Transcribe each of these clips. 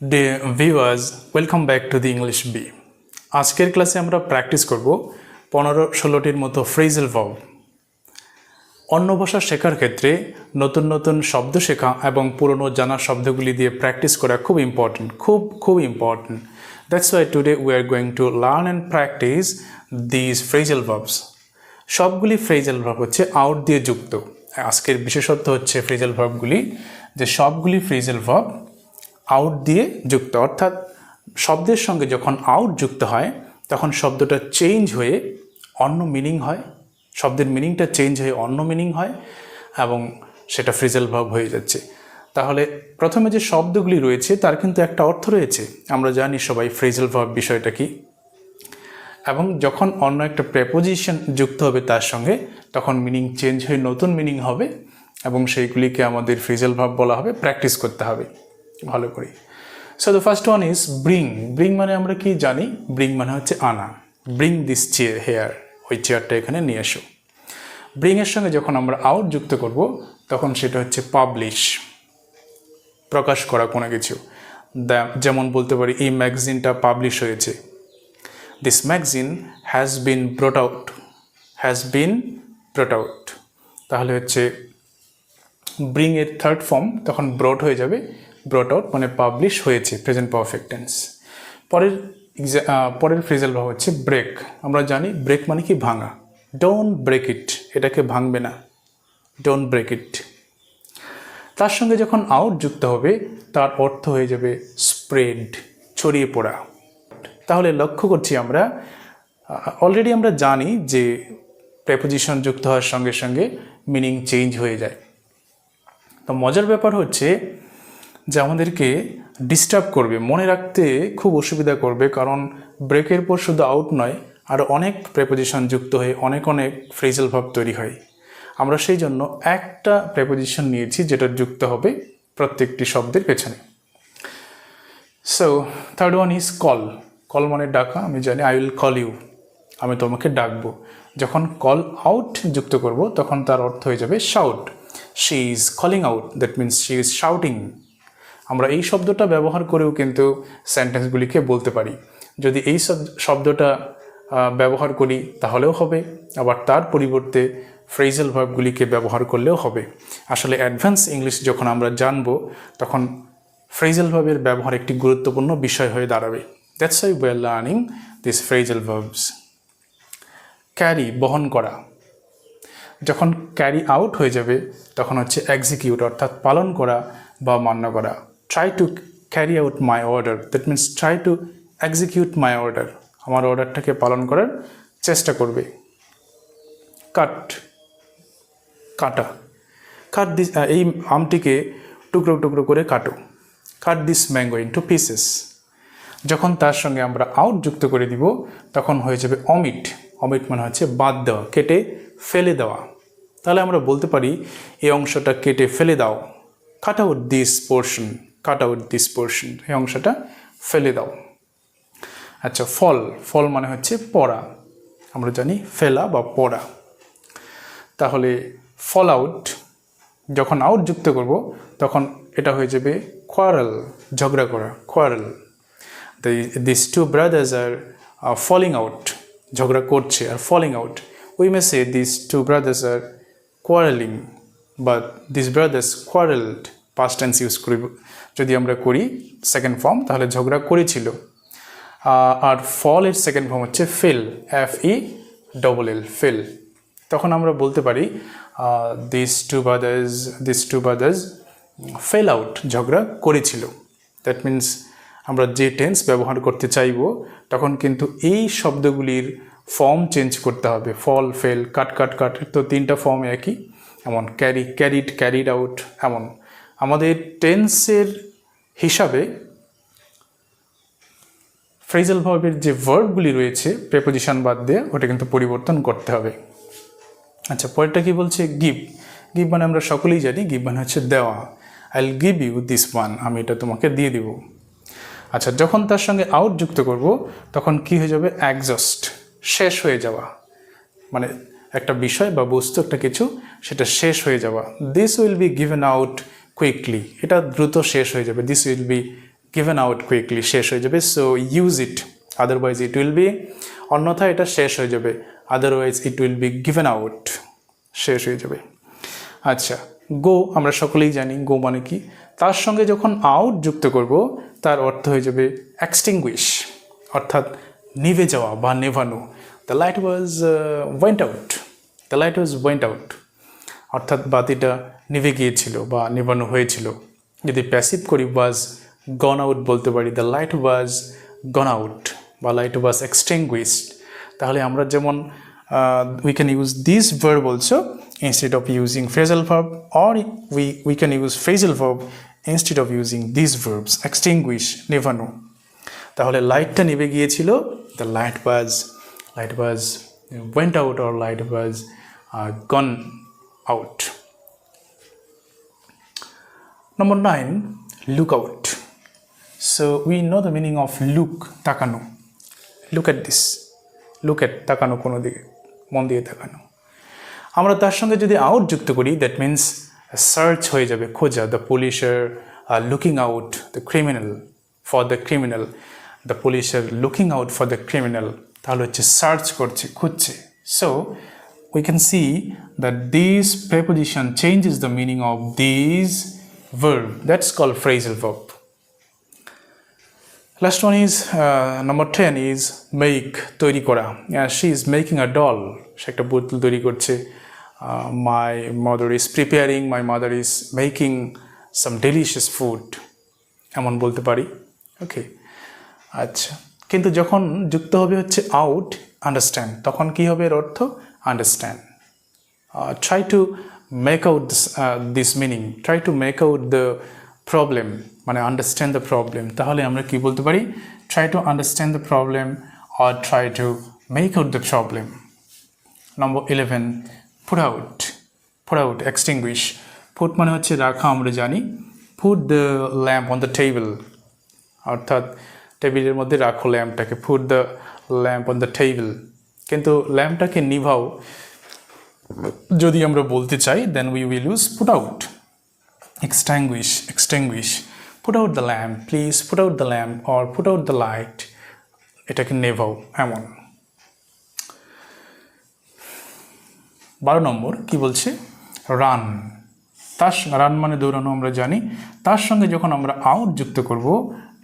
Dear viewers, welcome back to the English B. আজকের ক্লাসে আমরা প্র্যাকটিস করব 15-16টির মতো ফ্রেজাল ভার্ব। অন্য ভাষা শেখার ক্ষেত্রে নতুন নতুন শব্দ শেখা এবং পুরনো জানা শব্দগুলি দিয়ে প্র্যাকটিস করা খুব ইম্পর্টেন্ট, খুব important. That's why today we are going to learn and practice these phrasal verbs. সবগুলি ফ্রেজাল ভার্ব হচ্ছে আউট দিয়ে যুক্ত। আজকের বিশেষত্ব হচ্ছে ফ্রেজাল ভার্বগুলি যে সবগুলি ফ্রেজাল ভার্ব আউট দিয়ে যুক্ত, অর্থাৎ শব্দের সঙ্গে যখন আউট যুক্ত হয় তখন শব্দটা চেঞ্জ হয়ে অন্য মিনিং হয়, শব্দের মিনিংটা চেঞ্জ হয়ে অন্য মিনিং হয় এবং সেটা ফ্রেজাল ভার্ব হয়ে যাচ্ছে। তাহলে প্রথমে যে শব্দগুলি রয়েছে তার কিন্তু একটা অর্থ রয়েছে, আমরা জানি সবাই ফ্রেজাল ভার্ব বিষয়টা কি, এবং যখন অন্য একটা প্রেপোজিশন যুক্ত হবে তার সঙ্গে তখন মিনিং চেঞ্জ হয়ে নতুন মিনিং হবে এবং সেইগুলিকে আমাদের ফ্রেজাল ভার্ব বলা হবে। প্র্যাকটিস করতে হবে ভালো করে। So the first one is bring. Bring মানে আমরা কি জানি? ব্রিং মানে হচ্ছে আনা। ব্রিং দিস চেয়ার হেয়ার, ওই চেয়ারটা এখানে নিয়ে এসো। ব্রিংয়ের সঙ্গে যখন আমরা আউট যুক্ত করব তখন সেটা হচ্ছে পাবলিশ, প্রকাশ করা কোনো কিছু। যেমন বলতে পারি এই ম্যাগাজিনটা পাবলিশ হয়েছে। This magazine has been ব্রট out, has been ব্রট out. তাহলে হচ্ছে ব্রিং এর থার্ড ফর্ম তখন ব্রট হয়ে যাবে। ব্রট আউট মানে পাবলিশ হয়েছে, প্রেজেন্ট পারফেক্ট টেন্স। পরের ফ্রেজাল ভার্ব হচ্ছে ব্রেক। আমরা জানি ব্রেক মানে কি ভাঙা। ডোন্ট ব্রেক ইট, এটাকে ভাঙবে না, ডোন্ট ব্রেক ইট। তার সঙ্গে যখন আউট যুক্ত হবে তার অর্থ হয়ে যাবে স্প্রেড, ছড়িয়ে পড়া। তাহলে লক্ষ্য করছি আমরা অলরেডি আমরা জানি যে প্রেপোজিশন যুক্ত হওয়ার সঙ্গে সঙ্গে মিনিং চেঞ্জ হয়ে যায়। তো মজার ব্যাপার হচ্ছে যে আমাদেরকে ডিস্টার্ব করবে, মনে রাখতে খুব অসুবিধা করবে, কারণ ব্রেকের পর শুধু আউট নয়, আরও অনেক প্রেপোজিশন যুক্ত হয়ে অনেক ফ্রেজাল ভার্ব তৈরি হয়। আমরা সেই জন্য একটা প্রেপোজিশন নিয়েছি যেটা যুক্ত হবে প্রত্যেকটি শব্দের পেছনে। So third one is call. Call মানে ডাকা, আমি জানি আই উইল কল ইউ, আমি তোমাকে ডাকবো। যখন কল আউট যুক্ত করব তখন তার অর্থ হয়ে যাবে shout. She is calling out, that means she is shouting. আমরা এই শব্দটা ব্যবহার করেও কিন্তু সেন্টেন্সগুলিকে বলতে পারি। যদি এই শব্দটা ব্যবহার করি তাহলেও হবে, আবার তার পরিবর্তে ফ্রেজাল ভার্বগুলিকে ব্যবহার করলেও হবে। আসলে অ্যাডভান্স ইংলিশ যখন আমরা জানব তখন ফ্রেজাল ভার্বের ব্যবহার একটি গুরুত্বপূর্ণ বিষয় হয়ে দাঁড়াবে। That's why we are learning this phrasal verbs. Carry, বহন করা। যখন ক্যারি আউট হয়ে যাবে তখন হচ্ছে এক্সিকিউট, অর্থাৎ পালন করা বা মান্য করা। Try to carry out my order, that means try to execute my order, আমার অর্ডারটাকে পালন করার চেষ্টা করবে। কাট, কাটা। কাট দিস, এই আমটিকে টুকরো টুকরো করে কাটো। কাট দিস ম্যাঙ্গো ইনটু পিসেস। যখন তার সঙ্গে আমরা আউট যুক্ত করে দিব তখন হয়ে যাবে অমিট। অমিট মানে হচ্ছে বাদ দেওয়া, কেটে ফেলে দেওয়া। তাহলে আমরা বলতে পারি এই অংশটা কেটে ফেলে দাও। Cut out this portion, cut out this portion, এই অংশটা ফেলে দাও। আচ্ছা, ফল। ফল মানে হচ্ছে পড়া, আমরা জানি ফেলা বা পড়া। তাহলে ফল আউট, যখন আউট যুক্ত করব তখন এটা হয়ে যাবে কোয়ারেল, ঝগড়া করা, quarrel. This two brothers are falling out, ঝগড়া করছে আর falling out. We may say this two brothers are quarrelling, but this brothers quarrelled, past tense use করি। যদি আমরা করি সেকেন্ড ফর্ম তাহলে ঝগড়া করেছিল। আর ফল এর সেকেন্ড ফর্ম হচ্ছে ফেল, FELL, ফেল। তখন আমরা বলতে পারি this two brothers fell out, ঝগড়া করেছিল। দ্যাট মিন্স আমরা যে টেন্স ব্যবহার করতে চাইব তখন কিন্তু এই শব্দগুলির ফর্ম চেঞ্জ করতে হবে। ফল, ফেল, কাট, কাট, কাট, তো তিনটা ফর্ম একই। এমন ক্যারি, ক্যারিড, ক্যারিড আউট। এমন আমাদের টেন্সের হিসাবে ফ্রেজাল ভার্বের যে ভার্বগুলি রয়েছে প্রেপোজিশন বাদ দিয়ে ওটা কিন্তু পরিবর্তন করতে হবে। আচ্ছা, পরেরটা কি বলছে? গিভ। গিভ মানে আমরা সকলেই জানি গিভ মানে হচ্ছে দেওয়া। I will give you this one, আমি এটা তোমাকে দিয়ে দিব। আচ্ছা, যখন তার সঙ্গে আউট যুক্ত করব তখন কি হয়ে যাবে? এক্সস্ট, শেষ হয়ে যাওয়া। মানে একটা বিষয় বা বস্তু, একটা কিছু, সেটা শেষ হয়ে যাওয়া। This will be given out quickly, এটা দ্রুত শেষ হয়ে যাবে। This will be given out quickly, শেষ হয়ে যাবে, so use it, otherwise it will be, অন্যথায় এটা শেষ হয়ে যাবে, otherwise it will be given out, শেষ হয়ে যাবে। আচ্ছা, গো আমরা সকলেই জানি গো মানে কি, তার সঙ্গে যখন আউট যুক্ত করব তার অর্থ হয়ে যাবে extinguish, অর্থাৎ নিভে যাওয়া বা নেভানো। the light was went out, the light was went out, অর্থাৎ বাতিটা নিভে গিয়েছিল বা নেভানো হয়েছিল। যদি প্যাসিভ করি was gone out বলতে পারি, the light was gone out বা light was extinguished। তাহলে আমরা যেমন we can use this verb also instead of using phrasal verb, or we can use phrasal verb instead of using these verbs, extinguish, নেভানো। তাহলে লাইটটা নিভে গিয়েছিল, the light was went out or light was gone out. Number 9, look out. So we know the meaning of look, তাকানো। look at this, look at, তাকানো কোনো দিকে, মন দিয়ে তাকানো। আমরা তার সঙ্গে যদি আউট যুক্ত করি, দ্যাট মিন্স সার্চ হয়ে যাবে, খোঁজা, the police are looking out the criminal for the criminal, the police are looking out for the criminal, তাহলে হচ্ছে সার্চ করছে, খুঁজছে। So we can see that this preposition changes the meaning of this verb, that's called phrasal verb. Last one is number 10 is make, তৈরি করা। she is making a doll, সে একটা পুতুল তৈরি করছে। my mother is preparing, my mother is making some delicious food, এমন বলতে পারি। ওকে, আচ্ছা, কিন্তু যখন যুক্ত হবে হচ্ছে আউট, আন্ডারস্ট্যান্ড, তখন কি হবে এর অর্থ? Understand. try to make out this meaning, try to make out the problem, মানে আন্ডারস্ট্যান্ড দ্য প্রবলেম। তাহলে আমরা কি বলতে পারি? try to understand the problem or try to make out the problem. Number 11, put out, extinguish. put মানে হচ্ছে রাখা, আমরা জানি। put the lamp on the table, অর্থাৎ টেবিলের মধ্যে রাখো ল্যাম্পটাকে, put the lamp on the table। কিন্তু ল্যাম্পটাকে নিভাও যদি আমরা বলতে চাই, then we will use put out, extinguish, put out the lamp, please put out the lamp or put out the light, এটাকে নেভাও, এমন। 12 নম্বর কি বলছে? রান। রান মানে দৌড়ানো, আমরা জানি। তার সঙ্গে যখন আমরা আউট যুক্ত করব,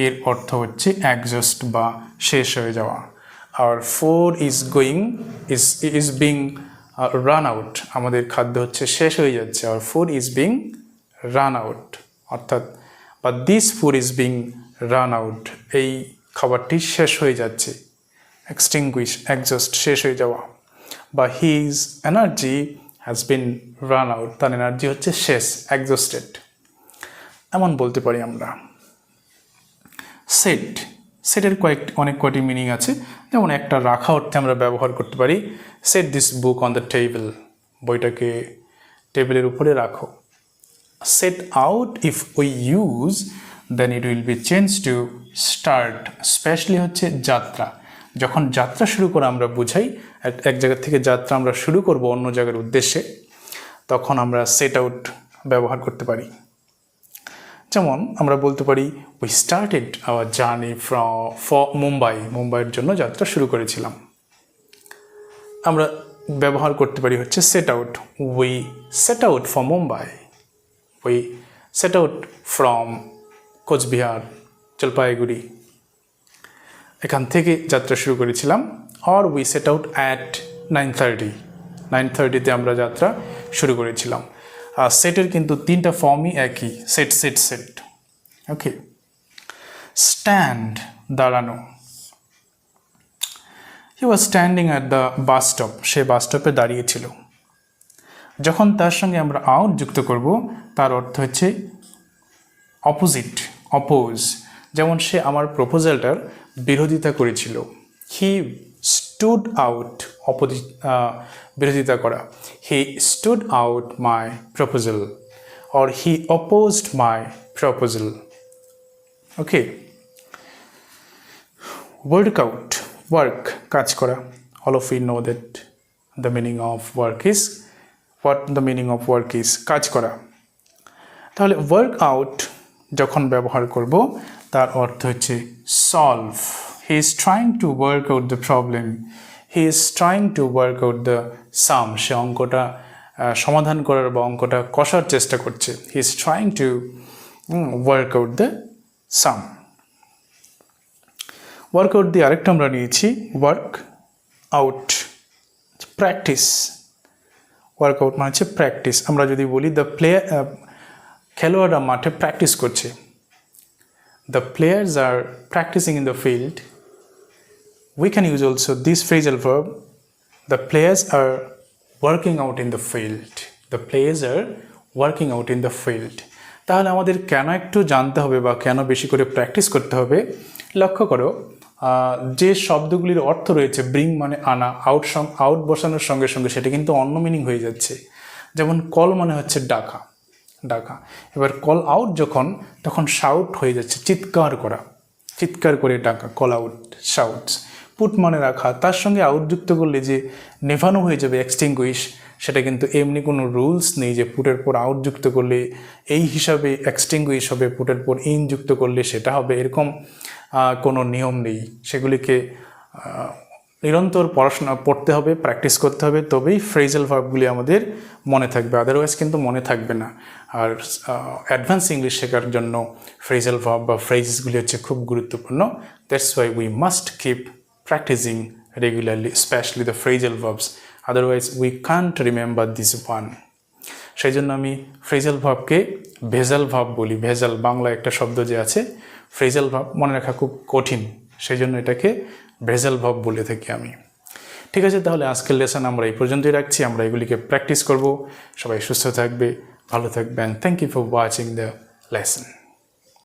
এর অর্থ হচ্ছে এক্সস্ট বা শেষ হয়ে যাওয়া। আর food is being run out, আমাদের খাদ্য হচ্ছে শেষ হয়ে যাচ্ছে। আর food is being run out, অর্থাৎ বা this food is being run out, এই খাবারটি শেষ হয়ে যাচ্ছে। extinguish, exhaust, শেষ হয়ে যাওয়া। বা his energy has been run out, তার এনার্জি হচ্ছে শেষ, exhausted, এমন বলতে পারি আমরা। সেটের অনেক কয়টি মিনিং আছে, যেমন একটা রাখা অর্থে আমরা ব্যবহার করতে পারি, set this book on the table, বইটাকে টেবিলের উপরে রাখো। Set out, if we use then it will be change to start, specially হচ্ছে যাত্রা। যখন যাত্রা শুরু করা আমরা বুঝাই, এক জায়গা থেকে যাত্রা আমরা শুরু করব অন্য জায়গার উদ্দেশ্যে, তখন আমরা সেট আউট ব্যবহার করতে পারি। যেমন আমরা বলতে পারি we started our journey for মুম্বাইয়ের জন্য যাত্রা শুরু করেছিলাম। আমরা ব্যবহার করতে পারি হচ্ছে set out, we set out for Mumbai, we set out from Cooch Behar, Jalpaiguri, এখান থেকে যাত্রা শুরু করেছিলাম। Or we set out at 9:30 আমরা যাত্রা শুরু করেছিলাম। সেটের কিন্তু 3টা ফর্মই একই, সেট। ওকে, স্ট্যান্ড, দাঁড়ানো। He was standing at the bus stop, সে বাস স্টপে দাঁড়িয়েছিল। যখন তার সঙ্গে আমরা আউট যুক্ত করব, তার অর্থ হচ্ছে অপোজ। যেমন সে আমার প্রপোজালটার বিরোধিতা করেছিল। হি স্টুড আউট, বিরোধিতা করা। হি stood out my proposal or he opposed my proposal. Okay. Work, কাজ করা। All of you know that the meaning of work is, কাজ করা। তাহলে work out যখন ব্যবহার করব, তার অর্থ হচ্ছে solve. He is trying to work out the problem, he is trying to work out the sum. সে অঙ্কটা সমাধান করার বা অঙ্কটা কষার চেষ্টা করছে। He is trying to work out the sum. Work out দিয়ে আরেকটা আমরা নিয়েছি ওয়ার্ক আউট, প্র্যাকটিস। ওয়ার্কআউট মানে হচ্ছে প্র্যাকটিস। আমরা যদি বলি দ্য প্লেয়ার, খেলোয়াড়রা মাঠে প্র্যাকটিস করছে, the players are practising in the field. We can use also this phrasal verb, the players are working out in the field, the players are working out in the field. তাহলে আমাদের কেন একটু জানতে হবে বা কেন বেশি করে প্র্যাকটিস করতে হবে, লক্ষ্য করো যে শব্দগুলির অর্থ রয়েছে ব্রিং মানে আনা, আউট বসানোর সঙ্গে সঙ্গে সেটা কিন্তু অন্য মিনিং হয়ে যাচ্ছে। যেমন কল মানে হচ্ছে ডাকা, ডাকা। এবার কল আউট যখন, তখন শাউট হয়ে যাচ্ছে, চিৎকার করা, চিৎকার করে ডাকা, কল আউট, শাউটস। পুট মানে রাখা, তার সঙ্গে আউট যুক্ত করলে যে নেভানো হয়ে যাবে, এক্সটিংগুইশ, সেটা কিন্তু এমনি কোনো রুলস নেই যে পুটের পর আউট যুক্ত করলে এই হিসাবে এক্সটিংগুইশ হবে, পুটের পর ইন যুক্ত করলে সেটা হবে, এরকম কোনো নিয়ম নেই। সেগুলিকে নিরন্তর পড়াশোনা পড়তে হবে, প্র্যাকটিস করতে হবে, তবেই ফ্রেজাল ভার্বগুলি আমাদের মনে থাকবে, আদারওয়াইজ কিন্তু মনে থাকবে না। আর অ্যাডভান্স ইংলিশ শেখার জন্য ফ্রেজাল ভার্ব বা ফ্রেজেসগুলি হচ্ছে খুব গুরুত্বপূর্ণ। That's why we must keep practising regularly, specially the phrasal verbs, otherwise we can't remember this one. সেই জন্য আমি ফ্রেজাল ভার্বকে ভেজাল ভার্ব বলি। ভেজাল বাংলা একটা শব্দ যে আছে, ফ্রেজাল ভার্ব মনে রাখা খুব কঠিন, সেই জন্য এটাকে ভেজাল ভার্ব বলে থাকি আমি। ঠিক আছে, তাহলে আজকের লেসন আমরা এই পর্যন্তই রাখছি। আমরা এগুলিকে প্র্যাকটিস করব। সবাই সুস্থ থাকবে, ভালো থাকবেন। Thank you for watching the lesson.